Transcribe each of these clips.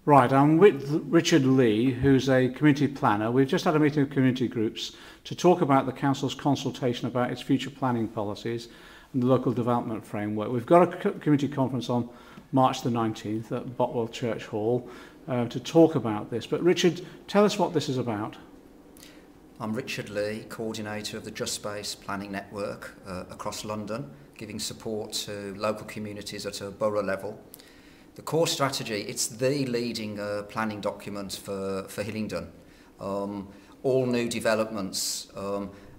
Right, I'm with Richard Lee, who's a community planner. We've just had a meeting of community groups to talk about the Council's consultation about its future planning policies and the local development framework. We've got a community conference on March the 19th at Botwell Church Hall to talk about this. But Richard, tell us what this is about. I'm Richard Lee, coordinator of the Just Space Planning Network across London, giving support to local communities at a borough level. The core strategy, it's the leading planning document for Hillingdon. All new developments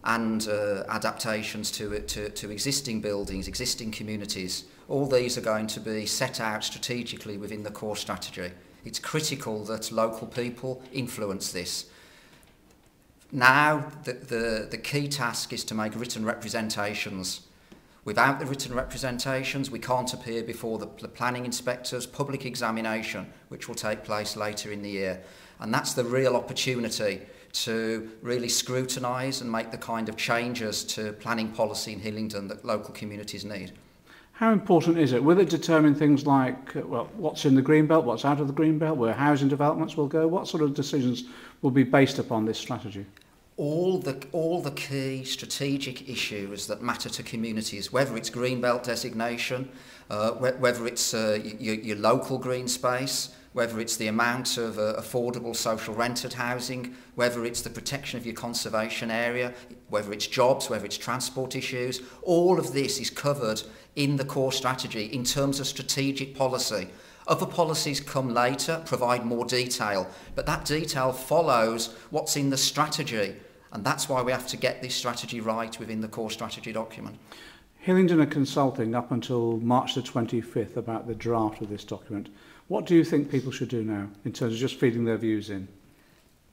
and adaptations to existing buildings, existing communities, all these are going to be set out strategically within the core strategy. It's critical that local people influence this. Now, the key task is to make written representations. Without the written representations, we can't appear before the planning inspector's public examination, which will take place later in the year. And that's the real opportunity to really scrutinise and make the kind of changes to planning policy in Hillingdon that local communities need. How important is it? Will it determine things like, well, what's in the green belt, what's out of the green belt, where housing developments will go? What sort of decisions will be based upon this strategy? All the key strategic issues that matter to communities, whether it's greenbelt designation, whether it's your local green space, whether it's the amount of affordable social rented housing, whether it's the protection of your conservation area, whether it's jobs, whether it's transport issues, all of this is covered in the core strategy in terms of strategic policy. Other policies come later, provide more detail, but that detail follows what's in the strategy, and that's why we have to get this strategy right within the core strategy document. Hillingdon are consulting up until March the 25th about the draft of this document. What do you think people should do now in terms of just feeding their views in?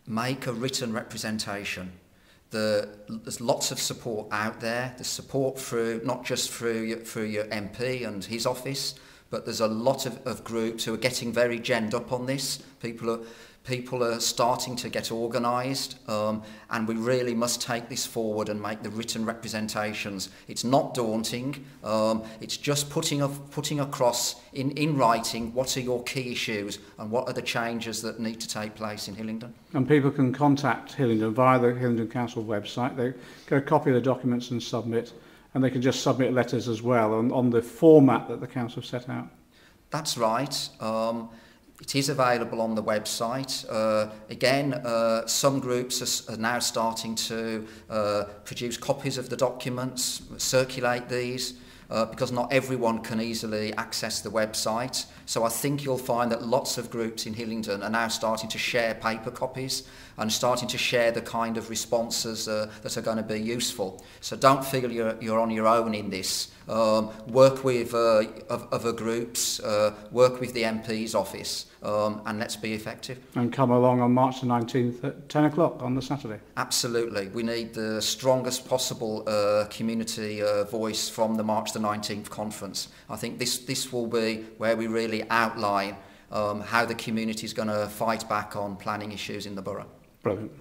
Make a written representation. There's lots of support out there. There's support through not just through your MP and his office, but there's a lot of groups who are getting very genned up on this. People are starting to get organised, and we really must take this forward and make the written representations. It's not daunting. It's just putting across in writing what are your key issues and what are the changes that need to take place in Hillingdon. And people can contact Hillingdon via the Hillingdon Council website. They get a copy of the documents and submit. And they can just submit letters as well on the format that the council set out. That's right. It is available on the website. Again, some groups are now starting to produce copies of the documents, circulate these, because not everyone can easily access the website. So I think you'll find that lots of groups in Hillingdon are now starting to share paper copies and starting to share the kind of responses that are going to be useful. So don't feel you're on your own in this. Work with other groups, work with the MP's office, and let's be effective. And come along on March the 19th at 10 o'clock on the Saturday. Absolutely. We need the strongest possible community voice from the March the 19th conference. I think this will be where we really outline how the community is going to fight back on planning issues in the borough. Brilliant.